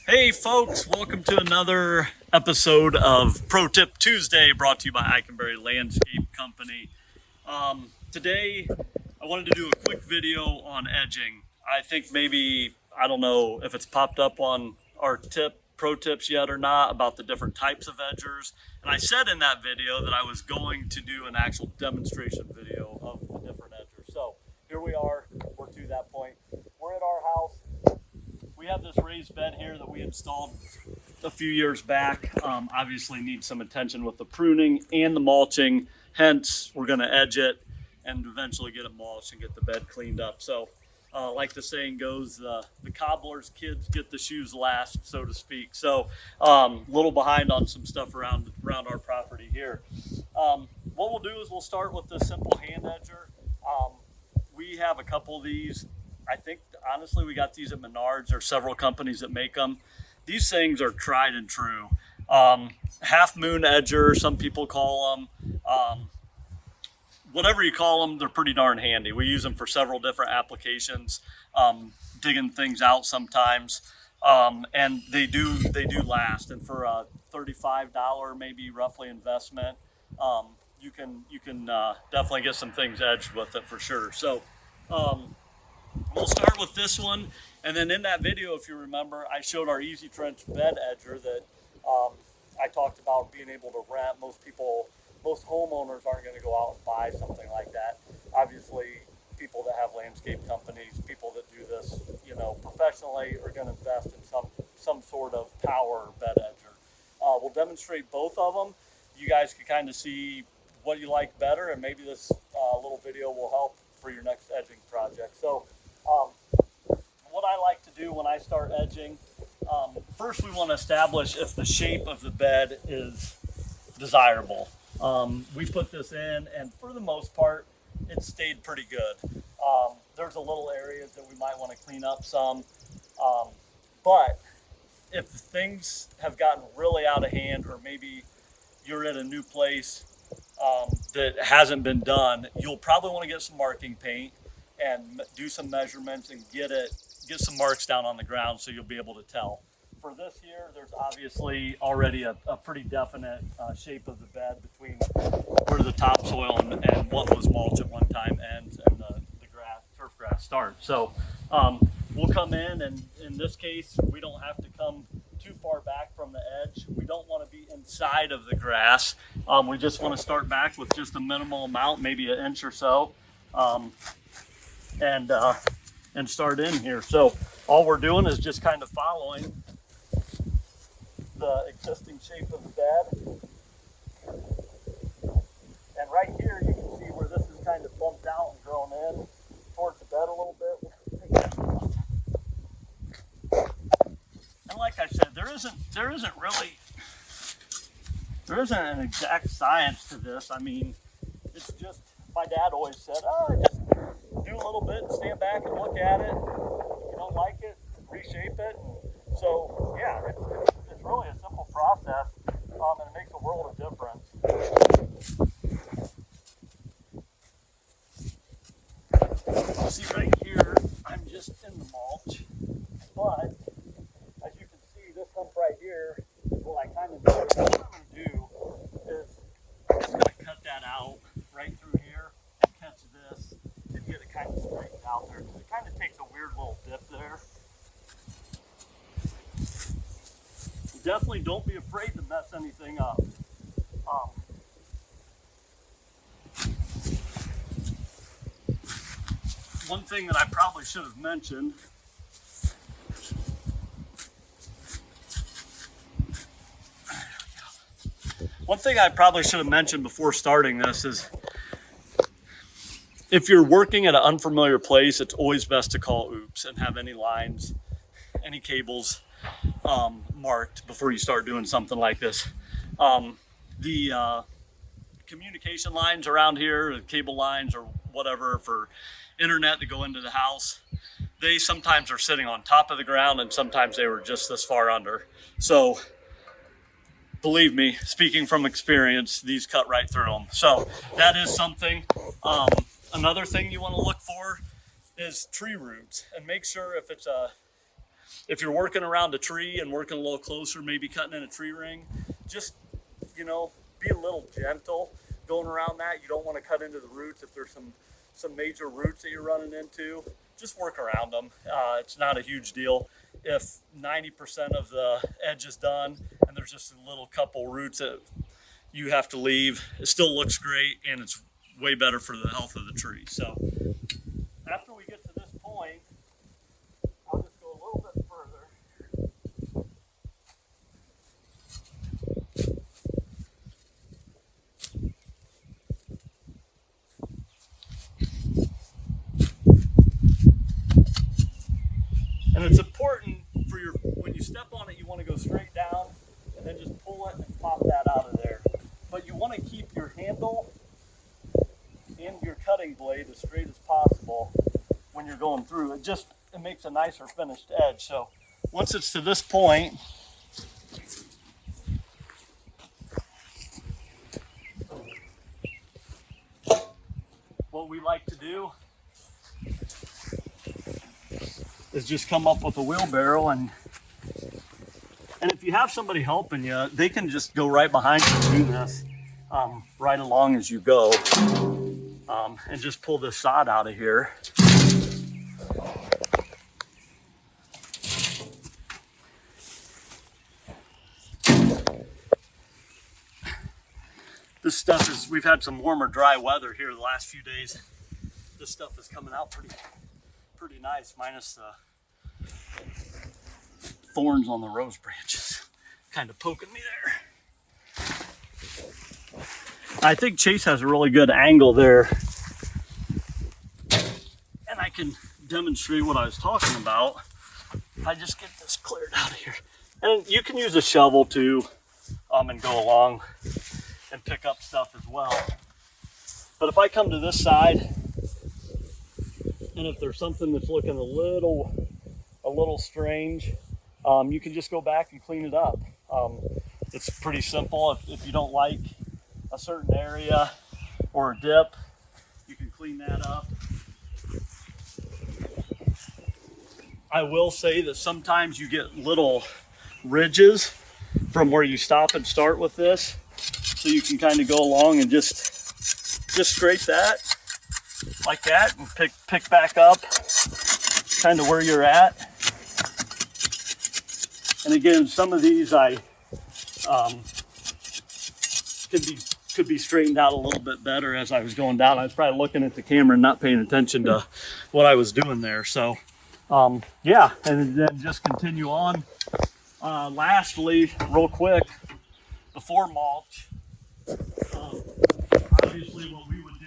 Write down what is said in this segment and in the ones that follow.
Hey folks, welcome to another episode of Pro Tip Tuesday, brought to you by Eikenbary Landscape Company. Today I wanted to do a quick video on edging. I think I don't know if it's popped up on our pro tips yet or not, about the different types of edgers. And I said in that video that I was going to do an actual demonstration video of the different edgers. So here we are, we're to that point. We're at our house. We have this raised bed here that we installed a few years back. Obviously needs some attention with the pruning and the mulching. Hence, we're going to edge it and eventually get it mulched and get the bed cleaned up. So, like the saying goes, the cobbler's kids get the shoes last, so to speak. So, a little behind on some stuff around our property here. What we'll do is we'll start with this simple hand edger. We have a couple of these. I think, honestly, we got these at Menards. There are several companies that make them. These things are tried and true. Half moon edger, some people call them. Whatever you call them, they're pretty darn handy. We use them for several different applications, digging things out sometimes, and they do last. And for a $35 maybe roughly investment, you can definitely get some things edged with it for sure. So. We'll start with this one, and then in that video, if you remember, I showed our Easy Trench bed edger that I talked about being able to rent. Most homeowners aren't going to go out and buy something like that. Obviously, people that have landscape companies, people that do this, professionally, are going to invest in some sort of power bed edger. We'll demonstrate both of them. You guys can kind of see what you like better, and maybe this little video will help for your next edging project. So what I like to do when I start edging, first we want to establish if the shape of the bed is desirable. We put this in, and for the most part, it stayed pretty good. There's a little areas that we might want to clean up some, but if things have gotten really out of hand, or maybe you're at a new place that hasn't been done, you'll probably want to get some marking paint and do some measurements and get some marks down on the ground so you'll be able to tell. For this here, there's obviously already a pretty definite shape of the bed between where the topsoil and what was mulch at one time ends and the turf grass starts. So we'll come in, and in this case, we don't have to come too far back from the edge. We don't want to be inside of the grass. We just want to start back with just a minimal amount, maybe an inch or so, and start in here. So all we're doing is just kind of following the existing shape of the bed. And right here, you can see where this is kind of bumped out and grown in towards the bed a little bit. And like I said, there isn't an exact science to this. I mean, it's just, my dad always said, just do a little bit, stand back and look at it. If you don't like it, reshape it. And so yeah, it's really a simple process, and it makes a world of difference. See right here, I'm just in the mulch, but as you can see, this hump right here is what I kind of do. What I'm going to do is I'm just going to cut that out right through here and catch this and get it kind of straightened out there, because it kind of takes a weird little dip there. Definitely don't be afraid to mess anything up. One thing that I probably should have mentioned, before starting this is, if you're working at an unfamiliar place, it's always best to call oops and have any lines, any cables marked before you start doing something like this. The communication lines around here, the cable lines or whatever for internet that go into the house, they sometimes are sitting on top of the ground, and sometimes they were just this far under. So believe me, speaking from experience, these cut right through them. So that is something. Another thing you want to look for is tree roots, and make sure if it's a if you're working around a tree and working a little closer, maybe cutting in a tree ring, just, you know, be a little gentle going around that. You don't want to cut into the roots. If there's some major roots that you're running into, just work around them. It's not a huge deal. If 90% of the edge is done and there's just a little couple roots that you have to leave, it still looks great and it's way better for the health of the tree. So after we get to this point, I'll just go a little bit further. And it's important for when you step on it, you want to go straight down and then just pull it and pop that out of there. But you want to keep your handle and your cutting blade as straight as possible when you're going through. It makes a nicer finished edge. So once it's to this point, what we like to do is just come up with a wheelbarrow, and if you have somebody helping you, they can just go right behind you and do this right along as you go, and just pull this sod out of here. This stuff is, we've had some warmer, dry weather here the last few days. This stuff is coming out pretty nice, minus the thorns on the rose branches kind of poking me there. I think Chase has a really good angle there, and I can demonstrate what I was talking about if I just get this cleared out of here. And you can use a shovel too, and go along and pick up stuff as well. But if I come to this side, and if there's something that's looking a little strange, you can just go back and clean it up. It's pretty simple. If you don't like a certain area or a dip, you can clean that up. I will say that sometimes you get little ridges from where you stop and start with this, so you can kind of go along and just scrape that like that and pick back up kind of where you're at. And again, some of these could be straightened out a little bit better as I was going down. I was probably looking at the camera and not paying attention to what I was doing there. So yeah, and then just continue on. Lastly, real quick, before mulch, obviously what we would do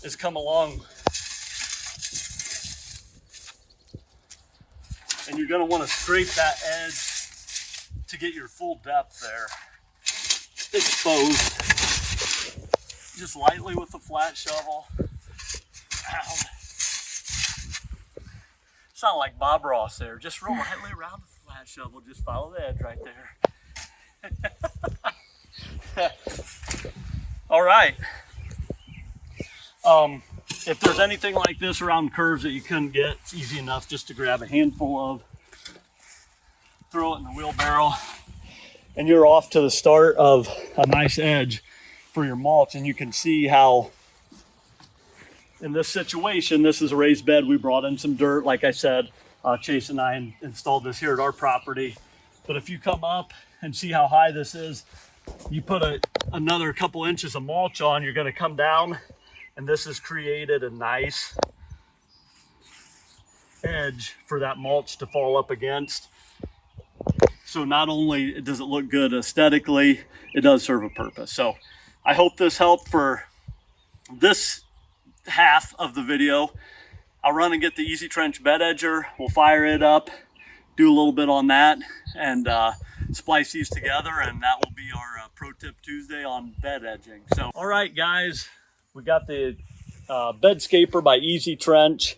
is come along, and you're going to want to scrape that edge to get your full depth there exposed, just lightly with a flat shovel. Around. Sound like Bob Ross there, just roll lightly around the flat shovel, just follow the edge right there. All right. If there's anything like this around curves that you couldn't get, it's easy enough just to grab a handful of, throw it in the wheelbarrow, and you're off to the start of a nice edge for your mulch. And you can see how in this situation, this is a raised bed. We brought in some dirt. Like I said, Chase and I installed this here at our property. But if you come up and see how high this is, you put another couple inches of mulch on, you're going to come down, and this has created a nice edge for that mulch to fall up against. So not only does it look good aesthetically, it does serve a purpose. So I hope this helped for this half of the video. I'll run and get the Easy Trench bed edger. We'll fire it up, do a little bit on that, and splice these together, and that will be our Pro Tip Tuesday on bed edging. So, all right, guys, we got the Bedscaper by Easy Trench.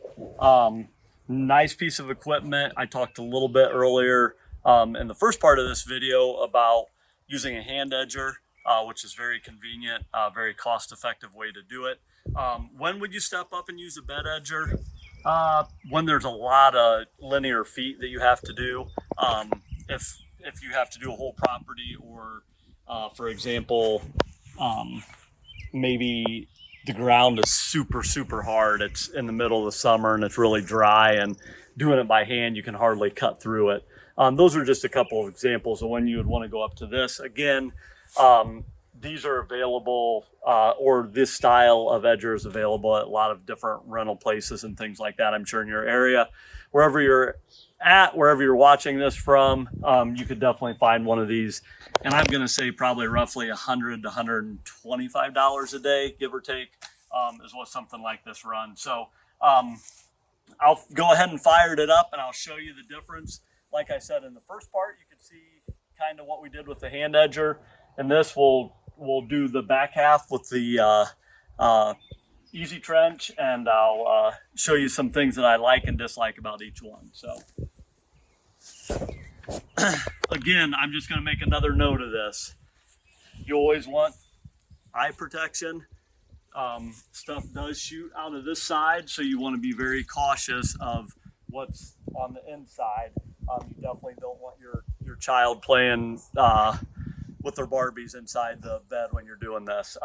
Nice piece of equipment. I talked a little bit earlier in the first part of this video about using a hand edger, which is very convenient, very cost-effective way to do it. When would you step up and use a bed edger? When there's a lot of linear feet that you have to do, if you have to do a whole property, or for example, maybe the ground is super hard, it's in the middle of the summer and it's really dry, and doing it by hand you can hardly cut through it. Those are just a couple of examples of when you would want to go up to this. Again, these are available, or this style of edger is available at a lot of different rental places and things like that, I'm sure, in your area. Wherever you're at, wherever you're watching this from, you could definitely find one of these. And I'm going to say probably roughly $100 to $125 a day, give or take, is what something like this runs. So I'll go ahead and fire it up and I'll show you the difference. Like I said, in the first part, you can see kind of what we did with the hand edger. And this we'll do the back half with the easy trench, and I'll show you some things that I like and dislike about each one. So again, I'm just going to make another note of this. You always want eye protection. Stuff does shoot out of this side, so you want to be very cautious of what's on the inside. You definitely don't want your child playing with their Barbies inside the bed when you're doing this.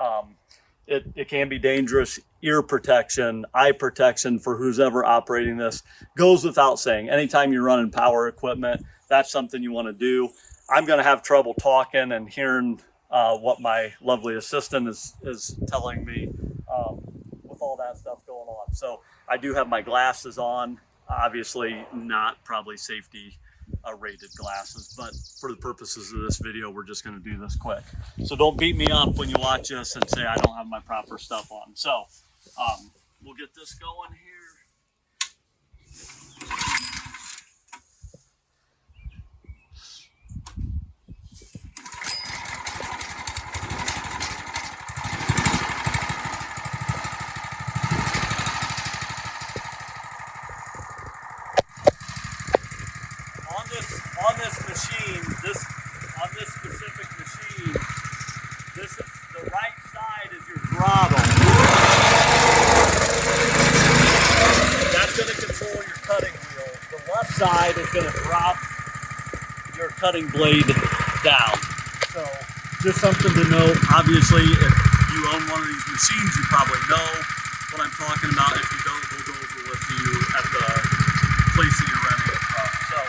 It can be dangerous. Ear protection, eye protection for who's ever operating this goes without saying. Anytime you're running power equipment, that's something you want to do. I'm going to have trouble talking and hearing what my lovely assistant is telling me with all that stuff going on. So I do have my glasses on, obviously not probably safety rated glasses, but for the purposes of this video, we're just going to do this quick. So don't beat me up when you watch this and say I don't have my proper stuff on. So we'll get this going here. On this specific machine, this is the right side is your throttle. That's going to control your cutting wheel. The left side is going to drop your cutting blade down. So just something to know. Obviously, if you own one of these machines, you probably know what I'm talking about. If you don't, we'll go over with you at the place that you're renting it from. So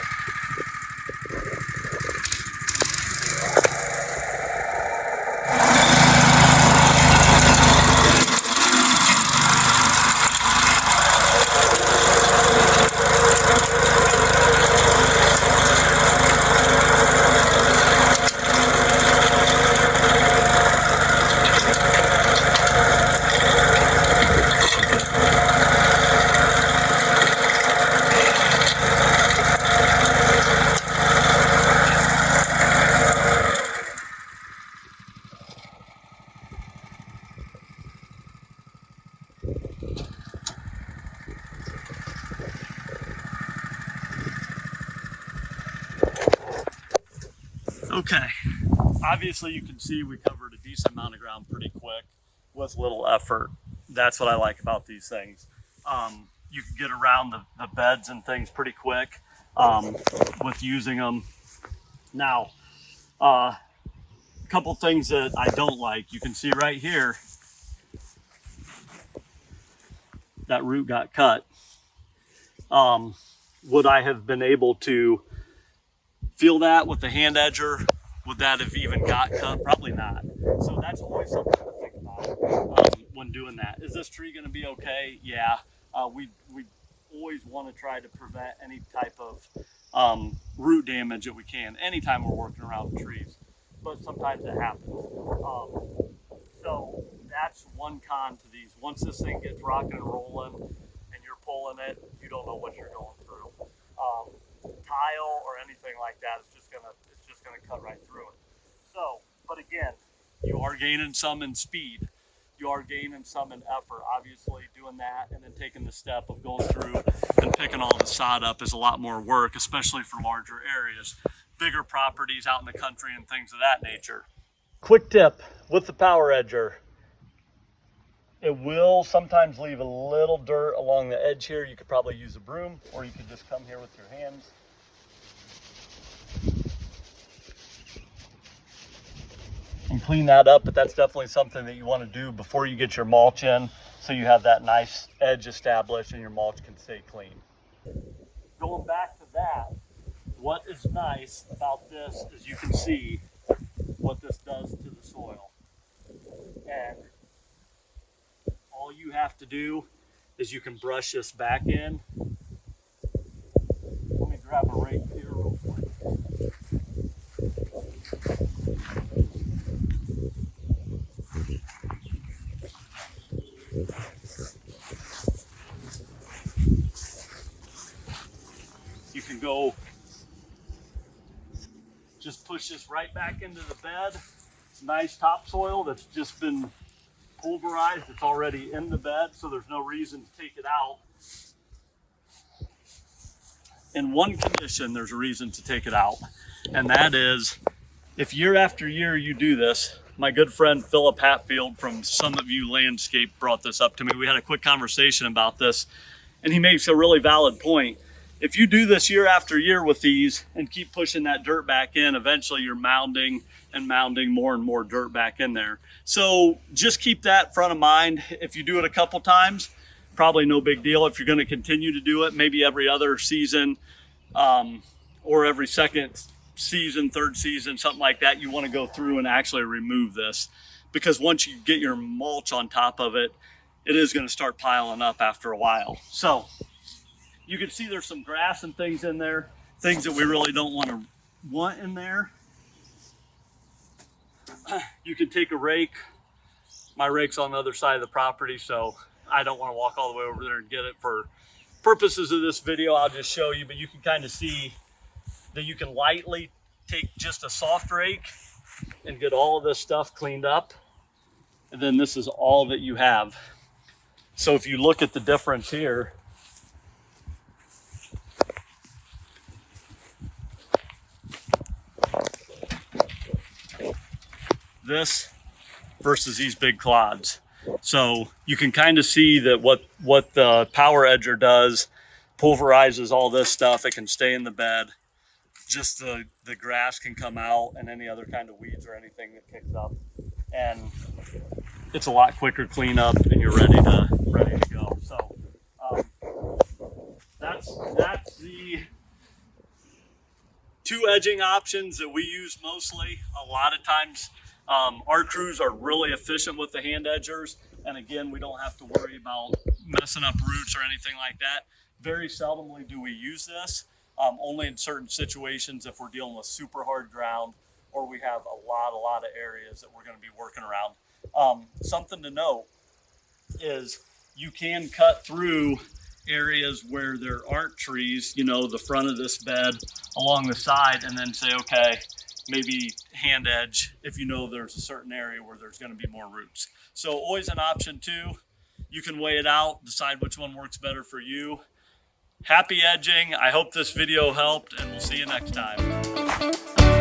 okay, obviously you can see we covered a decent amount of ground pretty quick with little effort. That's what I like about these things. You can get around the beds and things pretty quick with using them. Now, a couple things that I don't like. You can see right here, that root got cut. Would I have been able to feel that with the hand edger? Would that have even got cut? Probably not. So that's always something to think about when doing that. Is this tree going to be okay? Yeah. We always want to try to prevent any type of root damage that we can anytime we're working around trees, but sometimes it happens. So that's one con to these. Once this thing gets rocking and rolling and you're pulling it, you don't know what you're going through. Tile or anything like that, it's just gonna cut right through it. So, but again, you are gaining some in speed. You are gaining some in effort. Obviously, doing that and then taking the step of going through and picking all the sod up is a lot more work, especially for larger areas, bigger properties out in the country and things of that nature. Quick tip with the power edger. It will sometimes leave a little dirt along the edge here. You could probably use a broom, or you could just come here with your hands. And clean that up, but that's definitely something that you want to do before you get your mulch in, so you have that nice edge established and your mulch can stay clean. Going back to that, what is nice about this is you can see what this does to the soil. And all you have to do is you can brush this back in. Let me grab a rake here real quick. You can go just push this right back into the bed. It's nice topsoil that's just been pulverized. It's already in the bed, so there's no reason to take it out. In one condition, there's a reason to take it out, and that is if year after year you do this. My good friend Philip Hatfield from Summit View Landscape brought this up to me. We had a quick conversation about this, and he makes a really valid point. If you do this year after year with these and keep pushing that dirt back in, eventually you're mounding and mounding more and more dirt back in there. So just keep that front of mind. If you do it a couple times, probably no big deal. If you're going to continue to do it, maybe every other season or every second season, third season, something like that, you want to go through and actually remove this, because once you get your mulch on top of it, it is going to start piling up after a while. So you can see there's some grass and things in there, things that we really don't want in there. You can take a rake. My rake's on the other side of the property, so I don't want to walk all the way over there and get it. For purposes of this video, I'll just show you, but you can kind of see that you can lightly take just a soft rake and get all of this stuff cleaned up. And then this is all that you have. So if you look at the difference here, this versus these big clods. So you can kind of see that what the power edger does, pulverizes all this stuff. It can stay in the bed. Just the grass can come out, and any other kind of weeds or anything that kicks up. And it's a lot quicker cleanup, and you're ready to go. So that's the two edging options that we use mostly. A lot of times our crews are really efficient with the hand edgers, and again, we don't have to worry about messing up roots or anything like that. Very seldomly do we use this, only in certain situations if we're dealing with super hard ground or we have a lot of areas that we're going to be working around. Something to note is you can cut through areas where there aren't trees, you know, the front of this bed, along the side, and then say, okay, maybe hand edge if you know there's a certain area where there's going to be more roots. So always an option too. You can weigh it out, decide which one works better for you. Happy edging. I hope this video helped, and we'll see you next time.